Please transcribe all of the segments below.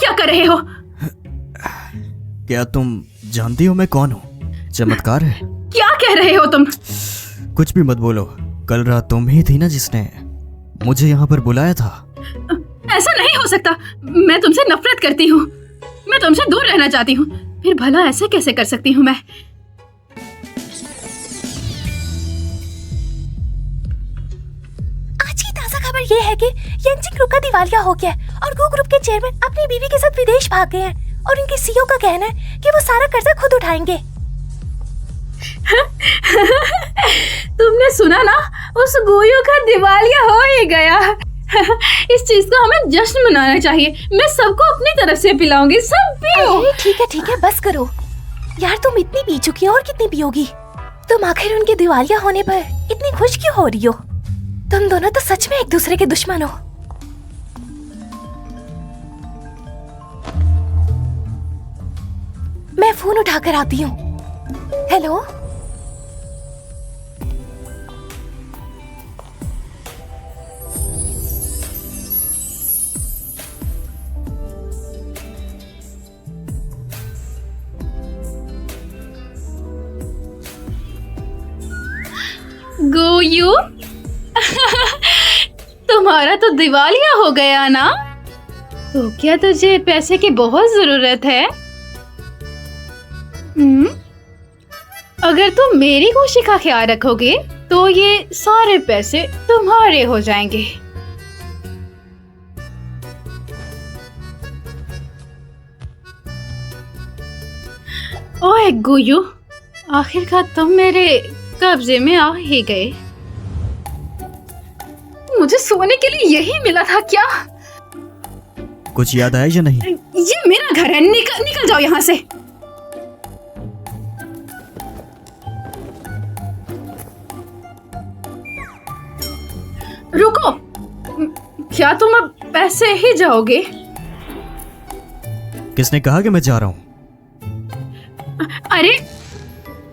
क्या कर रहे हो? क्या तुम जानती हो मैं कौन हूँ? चमत्कार है। क्या कह रहे हो तुम? कुछ भी मत बोलो। कल रात तुम ही थी ना जिसने मुझे यहाँ पर बुलाया था। ऐसा नहीं हो सकता। मैं तुमसे नफरत करती हूँ। मैं तुमसे दूर रहना चाहती हूँ। फिर भला ऐसे कैसे कर सकती हूँ मैं? आज की ताजा खबर ये है कि यांगचिंग ग्रुप का दिवालिया हो गया है और गो ग्रुप के चेयरमैन अपनी बीवी के साथ विदेश भाग गए हैं और उनके सीईओ का कहना है कि वो सारा कर्जा खुद उठाएंगे। तुमने सुना ना, उस गोयू का दिवालिया हो ही गया। इस चीज को हमें जश्न मनाना चाहिए। मैं सबको अपनी तरफ से पिलाऊंगी। सब पियो। ठीक है बस करो यार। तुम इतनी पी चुकी हो और कितनी पियोगी? तुम आखिर उनके दिवालिया होने पर इतनी खुश क्यों हो रही हो? तुम दोनों तो सच में एक दूसरे के दुश्मन हो। मैं फोन उठाकर आती हूँ। हेलो, गोयू, तुम्हारा तो दिवालिया हो गया ना? तो क्या तुझे पैसे की बहुत जरूरत है? अगर तुम मेरी खुशी का ख्याल रखोगे तो ये सारे पैसे तुम्हारे हो जाएंगे। ओए गोयू, आखिरकार तुम मेरे कब्जे में आ ही गए। मुझे सोने के लिए यही मिला था क्या? कुछ याद आया या नहीं? ये मेरा घर है। निकल जाओ यहाँ से। रुको, क्या तुम अब ऐसे ही जाओगे? किसने कहा कि मैं जा रहा हूँ? अरे,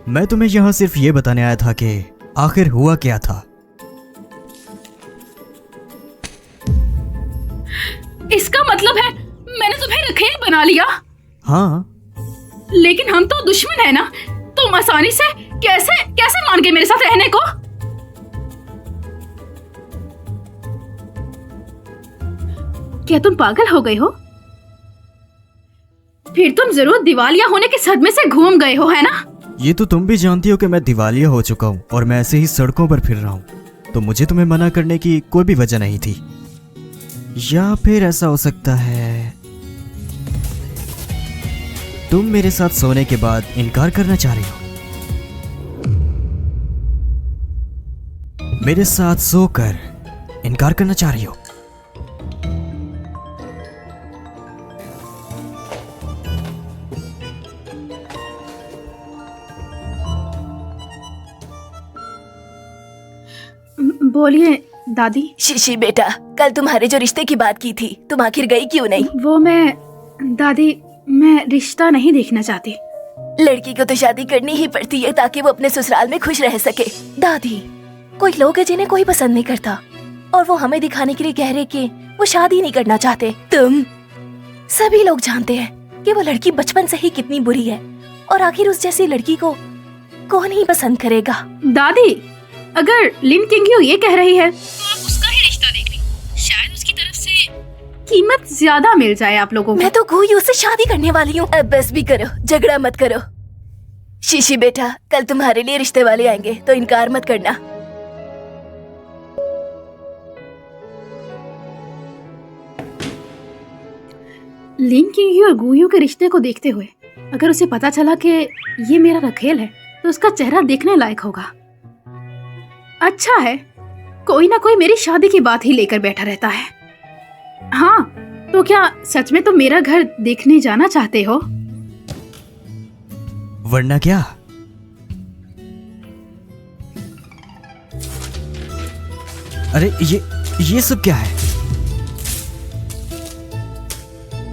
मैं तुम्हें यहाँ सिर्फ ये बताने आया था कि आखिर हुआ क्या था। इसका मतलब है मैंने तुम्हें रखेल बना लिया? हाँ, लेकिन हम तो दुश्मन है ना। तुम आसानी से कैसे मान गए मेरे साथ रहने को? क्या तुम पागल हो गए हो? फिर तुम जरूर दिवालिया होने के सदमे से घूम गए हो, है ना? ये तो तुम भी जानती हो कि मैं दिवालिया हो चुका हूँ और मैं ऐसे ही सड़कों पर फिर रहा हूँ, तो मुझे तुम्हें मना करने की कोई भी वजह नहीं थी। या फिर ऐसा हो सकता है तुम मेरे साथ सोने के बाद इनकार करना चाह रही हो। मेरे साथ सोकर इनकार करना चाह रही हो। बोलिए दादी। शीशी बेटा, कल तुम्हारे जो रिश्ते की बात की थी, तुम आखिर गई क्यों नहीं? वो मैं रिश्ता नहीं देखना चाहती। लड़की को तो शादी करनी ही पड़ती है ताकि वो अपने ससुराल में खुश रह सके। दादी, कोई लोग है जिन्हें कोई पसंद नहीं करता और वो हमें दिखाने के लिए कह रहे कि वो शादी नहीं करना चाहते। तुम सभी लोग जानते हैं कि वो लड़की बचपन से ही कितनी बुरी है और आखिर उस जैसी लड़की को कौन ही पसंद करेगा। दादी, अगर लिन किंगयू ये कह रही है तो आप उसका ही रिश्ता देख लें। शायद उसकी तरफ से कीमत ज्यादा मिल जाए आप लोगों को। मैं तो गोयू से शादी करने वाली हूँ। अब बस भी करो, झगड़ा मत करो। शीशी बेटा, कल तुम्हारे लिए रिश्ते वाले आएंगे तो इनकार मत करना। लिन किंगयू और गोयू के रिश्ते को देखते हुए अगर उसे पता चला कि ये मेरा रखेल है तो उसका चेहरा देखने लायक होगा। अच्छा है, कोई ना कोई मेरी शादी की बात ही लेकर बैठा रहता है। हाँ, तो क्या सच में तुम मेरा घर देखने जाना चाहते हो? वरना क्या? अरे ये सब क्या है?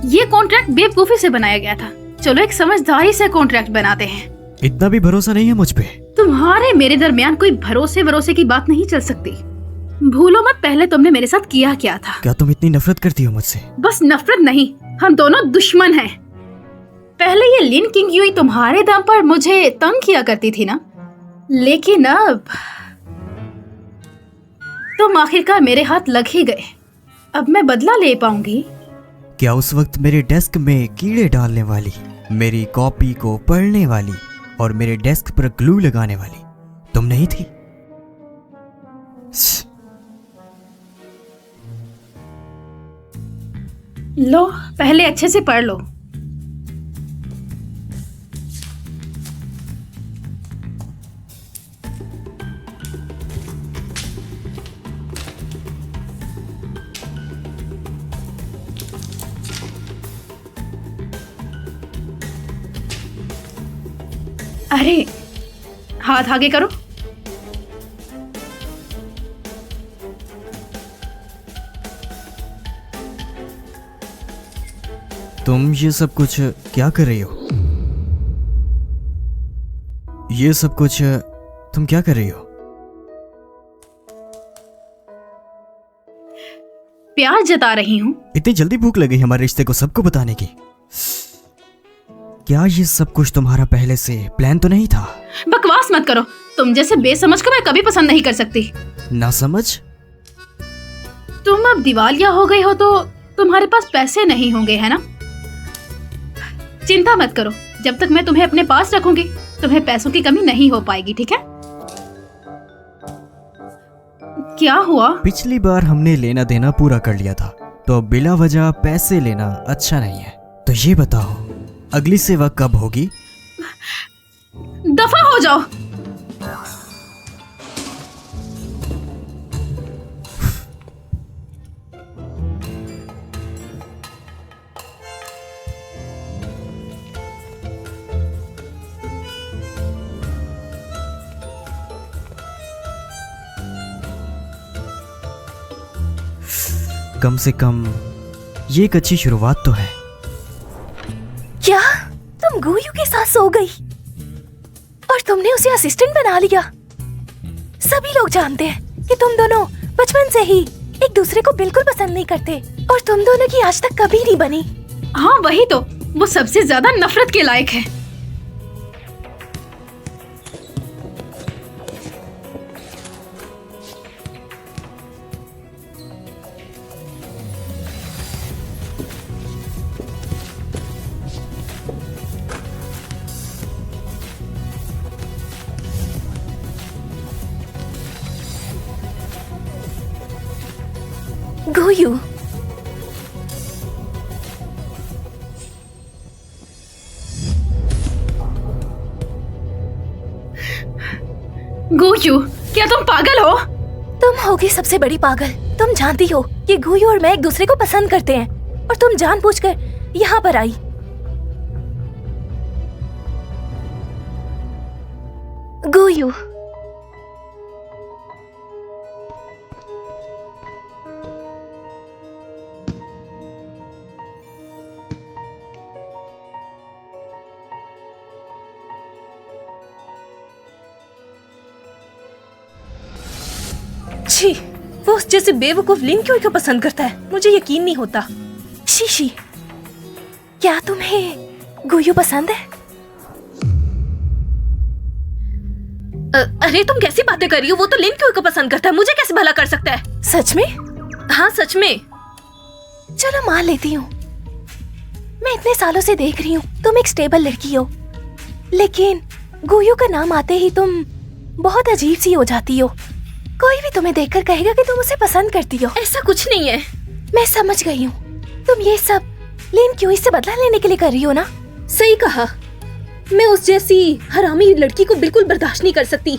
ये कॉन्ट्रैक्ट बेवकूफी से बनाया गया था। चलो एक समझदारी से कॉन्ट्रैक्ट बनाते हैं। इतना भी भरोसा नहीं है मुझ पे? तुम्हारे मेरे दरमियान कोई भरोसे की बात नहीं चल सकती। भूलो मत पहले तुमने मेरे साथ किया क्या था। क्या तुम इतनी नफरत करती हो मुझसे? बस नफरत नहीं, हम दोनों दुश्मन हैं। पहले ये लिन किंग यूई तुम्हारे दम पर मुझे तंग किया करती थी ना, लेकिन अब तुम आखिरकार मेरे हाथ लग ही गए। अब मैं बदला ले पाऊंगी। क्या उस वक्त मेरे डेस्क में कीड़े डालने वाली, मेरी कॉपी को पढ़ने वाली और मेरे डेस्क पर ग्लू लगाने वाली तुम नहीं थी? लो, पहले अच्छे से पढ़ लो। अरे, हाथ आगे करो। तुम ये सब कुछ क्या कर रही हो? ये सब कुछ तुम क्या कर रही हो? प्यार जता रही हूँ। इतनी जल्दी भूख लगी हमारे रिश्ते को सबको बताने की? क्या ये सब कुछ तुम्हारा पहले से प्लान तो नहीं था? बकवास मत करो। तुम जैसे बेसमझ को मैं कभी पसंद नहीं कर सकती। ना समझ? तुम अब दिवालिया हो गई हो तो तुम्हारे पास पैसे नहीं होंगे, है ना? चिंता मत करो, जब तक मैं तुम्हें अपने पास रखूंगी तुम्हें पैसों की कमी नहीं हो पाएगी, ठीक है? क्या हुआ? पिछली बार हमने लेना देना पूरा कर लिया था, तो अब बिला वजह पैसे लेना अच्छा नहीं है। तो ये बताओ, अगली सेवा कब होगी? दफा हो जाओ। कम से कम ये एक अच्छी शुरुआत तो है। क्या तुम गोयू के साथ सो गई और तुमने उसे असिस्टेंट बना लिया? सभी लोग जानते हैं कि तुम दोनों बचपन से ही एक दूसरे को बिल्कुल पसंद नहीं करते और तुम दोनों की आज तक कभी नहीं बनी। हाँ वही तो, वो सबसे ज्यादा नफरत के लायक है। गोयू, गोयू, क्या तुम पागल हो? तुम होगी सबसे बड़ी पागल। तुम जानती हो कि गोयू और मैं एक दूसरे को पसंद करते हैं और तुम जानबूझकर यहाँ पर आई। गोयू, छी, वो उस जैसे बेवकूफ लिन क्यों को पसंद करता है? मुझे यकीन नहीं होता। शीशी, क्या तुम्हें गोयू पसंद है? अरे तुम कैसी बातें कर रही हो? वो तो लिन क्यों को पसंद करता है, मुझे कैसे भला कर सकता है? सच में? हाँ सच में। चलो मान लेती हूँ। मैं इतने सालों से देख रही हूँ तुम एक स्टेबल लड़की हो, लेकिन गोयू का नाम आते ही तुम बहुत अजीब सी हो जाती हो। कोई भी तुम्हें देखकर कहेगा कि तुम उसे पसंद करती हो। ऐसा कुछ नहीं है। मैं समझ गई हूँ, तुम ये सब लिन क्यों से बदला लेने के लिए कर रही हो ना? सही कहा। मैं उस जैसी हरामी लड़की को बिल्कुल बर्दाश्त नहीं कर सकती।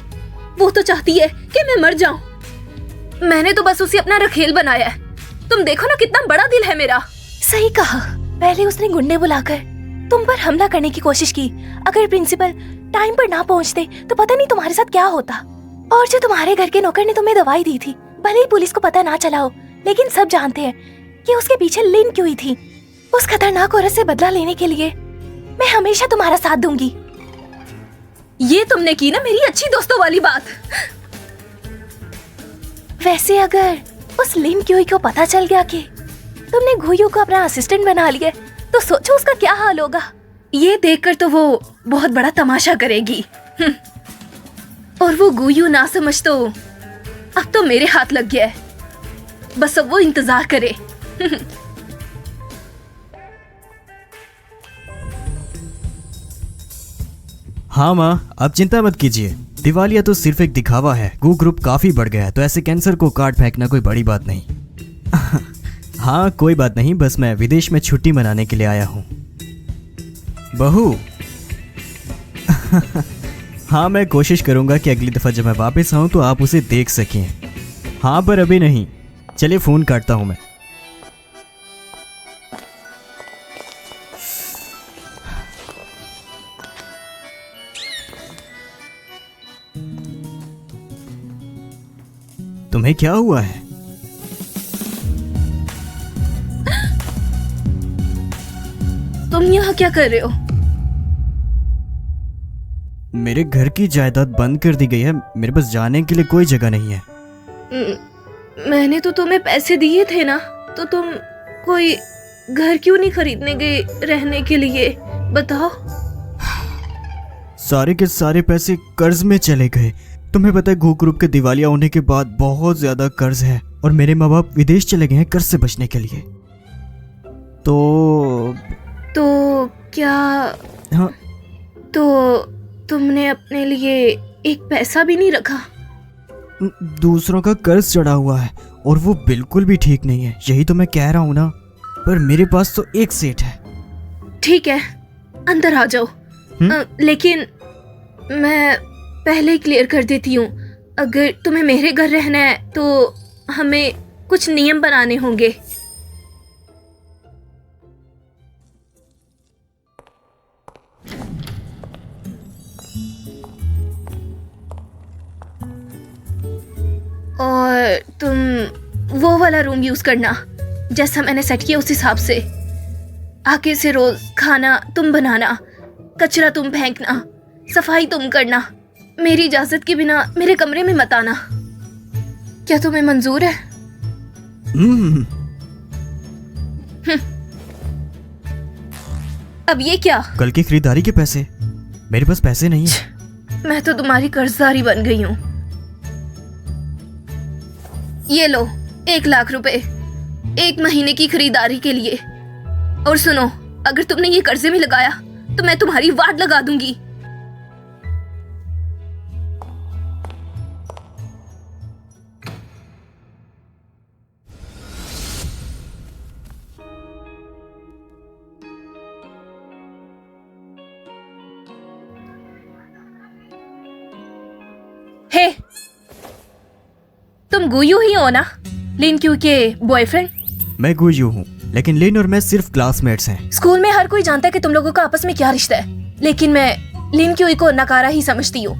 वो तो चाहती है कि मैं मर जाऊं। मैंने तो बस उसे अपना रखेल बनाया है। तुम देखो ना कितना बड़ा दिल है मेरा। सही कहा। पहले उसने गुंडे बुलाकर तुम पर हमला करने की कोशिश की। अगर प्रिंसिपल टाइम पर ना पहुंचते तो पता नहीं तुम्हारे साथ क्या होता। और जो तुम्हारे घर के नौकर ने तुम्हें दवाई दी थी, भले ही पुलिस को पता ना चला हो, लेकिन सब जानते हैं कि उसके पीछे लिन क्यों थी। उस खतरनाक औरत से बदला लेने के लिए मैं हमेशा तुम्हारा साथ दूंगी। ये तुमने की ना मेरी अच्छी दोस्तों वाली बात। वैसे अगर उस लिन क्यों को पता चल गया कि तुमने गोयू को अपना असिस्टेंट बना लिया, तो सोचो उसका क्या हाल होगा। ये देखकर तो वो बहुत बड़ा तमाशा करेगी। और वो गुयू ना समझ तो अब तो मेरे हाथ लग गया है। बस अब वो इंतजार करे। हाँ माँ, आप चिंता मत कीजिए। दिवालिया तो सिर्फ एक दिखावा है। गू ग्रुप काफी बढ़ गया है, तो ऐसे कैंसर को काट फेंकना कोई बड़ी बात नहीं। हाँ कोई बात नहीं, बस मैं विदेश में छुट्टी मनाने के लिए आया हूँ। बहू। हाँ मैं कोशिश करूँगा कि अगली दफ़ा जब मैं वापस आऊँ तो आप उसे देख सकें। हाँ पर अभी नहीं। चलिए फ़ोन काटता हूँ मैं। तुम्हें क्या हुआ है? तुम यहाँ क्या कर रहे हो? मेरे घर की जायदाद बंद कर दी गई है। मेरे पास जाने के लिए कोई जगह नहीं है। मैंने तो तुम्हें पैसे दिए थे ना, तो तुम कोई घर क्यों नहीं खरीदने गए रहने के लिए? बताओ। सारे के सारे पैसे कर्ज में चले गए। तुम्हें पता है गू ग्रुप के दिवालिया होने के बाद बहुत ज्यादा कर्ज है और मेरे माँ बाप विदेश चले गए हैं कर्ज से बचने के लिए। तो क्या? हाँ। तो तुमने अपने लिए एक पैसा भी नहीं रखा? दूसरों का कर्ज चढ़ा हुआ है और वो बिल्कुल भी ठीक नहीं है। यही तो मैं कह रहा हूँ ना। पर मेरे पास तो एक सेठ है। ठीक है, अंदर आ जाओ। लेकिन मैं पहले ही क्लियर कर देती हूँ, अगर तुम्हें मेरे घर रहना है तो हमें कुछ नियम बनाने होंगे। और तुम वो वाला रूम यूज करना जैसा मैंने सेट किया उस हिसाब से। आगे से रोज खाना तुम बनाना, कचरा तुम फेंकना, सफाई तुम करना। मेरी इजाजत के बिना मेरे कमरे में मत आना। क्या तुम्हें मंजूर है? अब ये क्या? कल की खरीदारी के पैसे। मेरे पास पैसे नहीं है। मैं तो तुम्हारी कर्जदारी बन गई हूँ। ये लो 1 लाख रुपए 1 महीने की खरीदारी के लिए। और सुनो, अगर तुमने ये कर्जे में लगाया तो मैं तुम्हारी वाट लगा दूंगी। हे, तुम गुयू ही हो ना, लिन क्यू के बॉयफ्रेंड? मैं गुयू हूँ, लेकिन लिन और मैं सिर्फ क्लासमेट्स हैं। स्कूल में हर कोई जानता है कि तुम लोगों का आपस में क्या रिश्ता है, लेकिन मैं लिन क्यूई को नकारा ही समझती हूँ।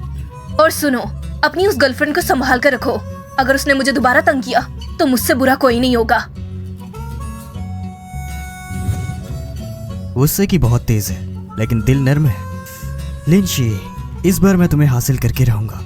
और सुनो, अपनी उस गर्लफ्रेंड को संभाल कर रखो। अगर उसने मुझे दोबारा तंग किया तो मुझसे बुरा कोई नहीं होगा। गुस्से की बहुत तेज है, लेकिन दिल नर्म है। लिनशी, इस बार मैं तुम्हें हासिल करके रहूंगा।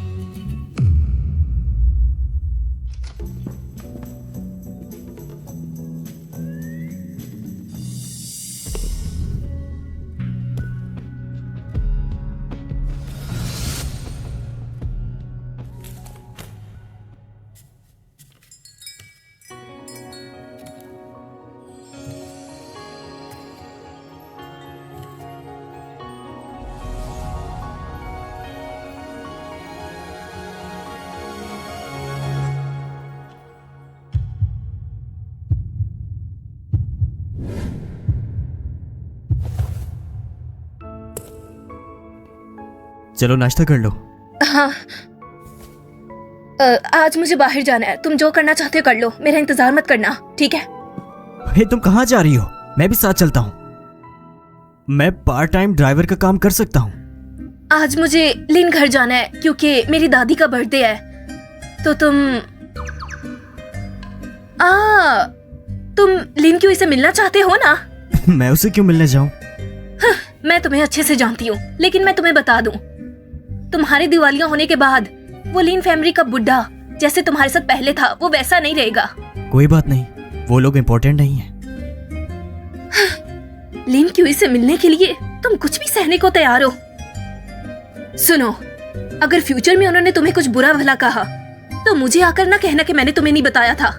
चलो नाश्ता कर लो। हाँ, आज मुझे बाहर जाना है। तुम जो करना चाहते हो कर लो, मेरा इंतजार मत करना, ठीक है? हे, तुम कहाँ जा रही हो? मैं भी साथ चलता हूँ। मैं पार्ट टाइम ड्राइवर का काम कर सकता हूँ। आज मुझे लिन घर जाना है क्योंकि मेरी दादी का बर्थडे है। तो तुम लिन क्यों इसे मिलना चाहते हो ना? मैं उसे क्यों मिलने जाऊं? मैं तुम्हें अच्छे से जानती हूँ, लेकिन मैं तुम्हें बता दूं, तुम्हारे दिवालिया होने के बाद वो लिन फैमिली का बुड्ढा जैसे तुम्हारे साथ पहले था वो वैसा नहीं रहेगा। कोई बात नहीं, वो लोग इम्पोर्टेंट नहीं है। लिन क्यूई से मिलने के लिए तुम कुछ भी सहने को तैयार हो। सुनो, अगर फ्यूचर में उन्होंने तुम्हें कुछ बुरा भला कहा तो मुझे आकर ना कहना कि मैंने तुम्हें नहीं बताया था।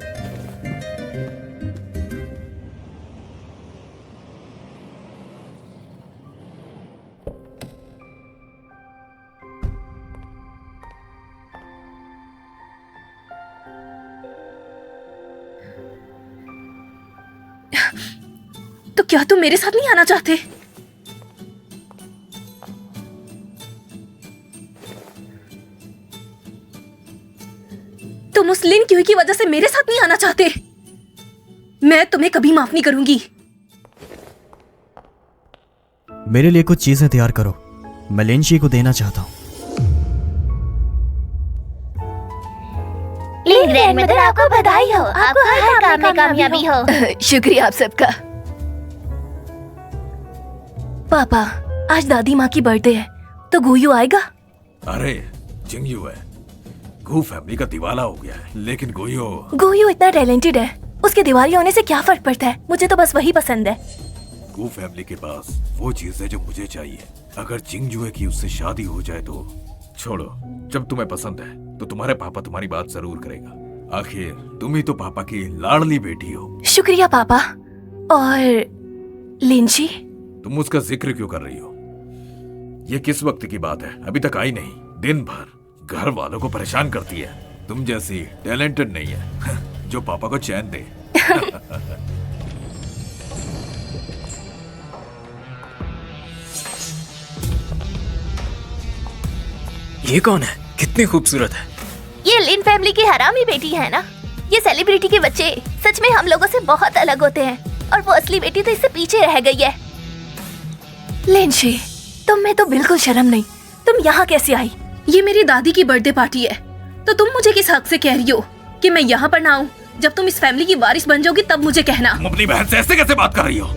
तो क्या तुम मेरे साथ नहीं आना चाहते? तुम उस लिन क्यूई की वजह से मेरे साथ नहीं आना चाहते? मैं तुम्हें कभी माफ नहीं करूंगी। मेरे लिए कुछ चीजें तैयार करो, मैं लिनशी को देना चाहता हूँ। ग्रैंडमदर, आपको बधाई हो, आपको हर काम में कामयाबी हो। शुक्रिया आप सबका। पापा, आज दादी माँ की बर्थडे है, तो गुयू आएगा? अरे जिंगयू है, गू फैमिली का दिवाला हो गया है, लेकिन गुयू इतना टैलेंटेड है, उसके दिवाली होने से क्या फर्क पड़ता है? मुझे तो बस वही पसंद है। गू फैमिली के पास वो चीज है जो मुझे चाहिए। अगर जिंगजुए की उससे शादी हो जाए तो छोड़ो, जब तुम्हें पसंद है तो तुम्हारे पापा तुम्हारी बात जरूर करेगा। आखिर तुम ही तो पापा की लाडली बेटी हो। शुक्रिया पापा। और लिंची, तुम उसका जिक्र क्यों कर रही हो? ये किस वक्त की बात है? अभी तक आई नहीं। दिन भर घर वालों को परेशान करती है। तुम जैसी टैलेंटेड नहीं है जो पापा को चैन दे। ये कौन है? कितनी खूबसूरत है। ये लिन फैमिली की हरामी बेटी है ना। ये सेलिब्रिटी के बच्चे सच में हम लोगों से बहुत अलग होते हैं, और वो असली बेटी तो इससे पीछे रह गई है। लिंशी, तुम में तो बिल्कुल शर्म नहीं। तुम यहाँ कैसे आई? ये मेरी दादी की बर्थडे पार्टी है, तो तुम मुझे किस हक से कह रही हो कि मैं यहाँ पर ना आऊँ? जब तुम इस फैमिली की वारिस बन जाओगी तब मुझे कहना। तुम अपनी बहन से ऐसे कैसे बात कर रही हो?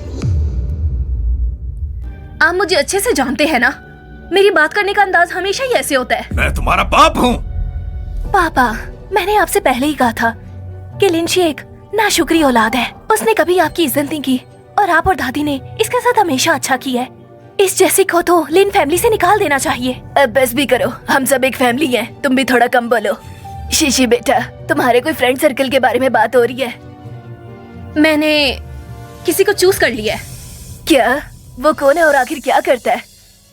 आप मुझे अच्छे से जानते हैं ना, मेरी बात करने का अंदाज हमेशा ही ऐसे होता है। मैं तुम्हारा बाप हूँ। पापा, मैंने आपसे पहले ही कहा था कि लिंशी एक नाशुक्री औलाद है। उसने कभी आपकी इज्जत नहीं की, और आप और दादी ने इसके साथ हमेशा अच्छा किया है। इस जैसी को तो लिन फैमिली से निकाल देना चाहिए। अब बस भी करो, हम सब एक फैमिली हैं। तुम भी थोड़ा कम बोलो। शीशी बेटा, तुम्हारे कोई फ्रेंड सर्कल के बारे में बात हो रही है? मैंने किसी को चूज कर लिया है। क्या? वो कौन है और आखिर क्या करता है?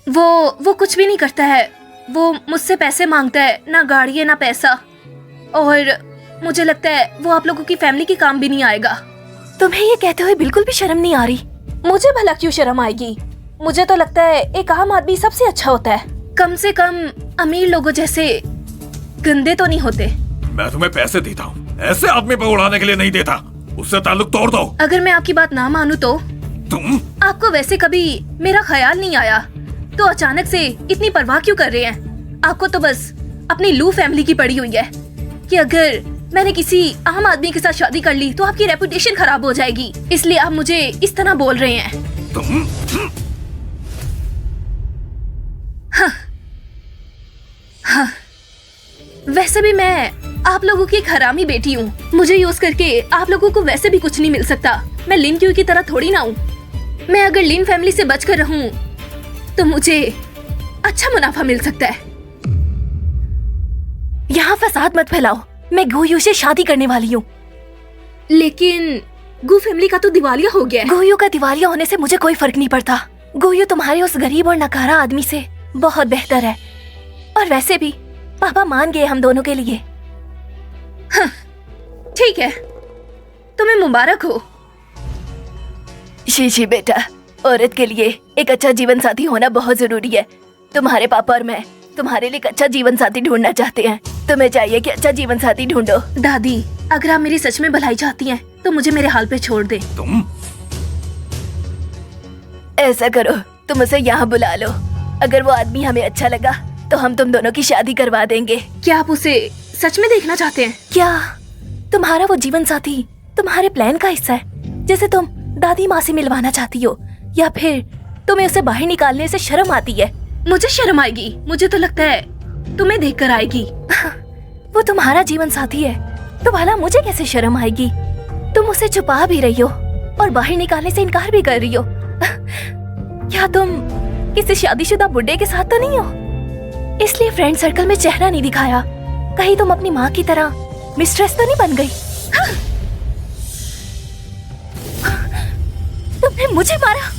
वो कुछ भी नहीं करता है। वो मुझसे पैसे मांगता है, ना गाड़ी है ना पैसा, और मुझे लगता है वो आप लोगों की फैमिली के काम भी नहीं आएगा। तुम्हें ये कहते हुए बिल्कुल भी शर्म नहीं आ रही? मुझे भला क्यों शर्म आएगी? मुझे तो लगता है एक आम आदमी सबसे अच्छा होता है। कम से कम अमीर लोगों जैसे गंदे तो नहीं होते। मैं तुम्हें पैसे देता हूँ, ऐसे आदमी पर उड़ाने के लिए नहीं देता। उससे ताल्लुक तोड़ दो। अगर मैं आपकी बात ना मानूं तो? तुम? आपको वैसे कभी मेरा ख्याल नहीं आया तो अचानक से इतनी परवाह क्यों कर रहे हैं? आपको तो बस अपनी लू फैमिली की पड़ी हुई है कि अगर मैंने किसी आम आदमी के साथ शादी कर ली तो आपकी रेपुटेशन खराब हो जाएगी, इसलिए आप मुझे इस तरह बोल रहे हैं। तुम? हाँ, वैसे भी मैं आप लोगों की एक हरामी बेटी हूँ। मुझे यूज करके आप लोगों को वैसे भी कुछ नहीं मिल सकता। मैं लिन क्यू की तरह थोड़ी ना हूँ। मैं अगर लिन फैमिली से बचकर रहूँ तो मुझे अच्छा मुनाफा मिल सकता है। यहाँ फसाद मत फैलाओ। मैं गुयू से शादी करने वाली हूँ। लेकिन गू फैमिली का तो दिवालिया हो गया है। गुयू का दिवालिया होने से मुझे कोई फर्क नहीं पड़ता। गुयू तुम्हारे उस गरीब और नकारा आदमी से बहुत बेहतर है, और वैसे भी पापा मान गए हम दोनों के लिए। हाँ, ठीक है, तुम्हें मुबारक हो। शीशी बेटा, औरत के लिए एक अच्छा जीवन साथी होना बहुत जरूरी है। तुम्हारे पापा और मैं तुम्हारे लिए एक अच्छा जीवन साथी ढूंढना चाहते हैं। तुम्हें चाहिए कि अच्छा जीवन साथी ढूंढो। दादी, अगर आप मेरी सच में भलाई चाहती हैं तो मुझे मेरे हाल पे छोड़ दे। तुम? ऐसा करो, तुम उसे यहाँ बुला लो। अगर वो आदमी हमें अच्छा लगा तो हम तुम दोनों की शादी करवा देंगे। क्या आप उसे सच में देखना चाहते हैं? क्या तुम्हारा वो जीवन साथी तुम्हारे प्लान का हिस्सा है, जैसे तुम दादी माँ से मिलवाना चाहती हो, या फिर तुम्हें उसे बाहर निकालने से शर्म आती है? मुझे शर्म आएगी। मुझे तो लगता है तुम्हें देखकर आएगी। वो तुम्हारा जीवन साथी है तो भला मुझे कैसे शर्म आएगी? तुम उसे छुपा भी रही हो और बाहर निकालने से इनकार भी कर रही हो। क्या तुम किसी शादीशुदा बुड्ढे के साथ तो नहीं हो, इसलिए फ्रेंड सर्कल में चेहरा नहीं दिखाया? कहीं तुम अपनी माँ की तरह मिस्ट्रेस तो नहीं बन गई? तुमने मुझे मारा?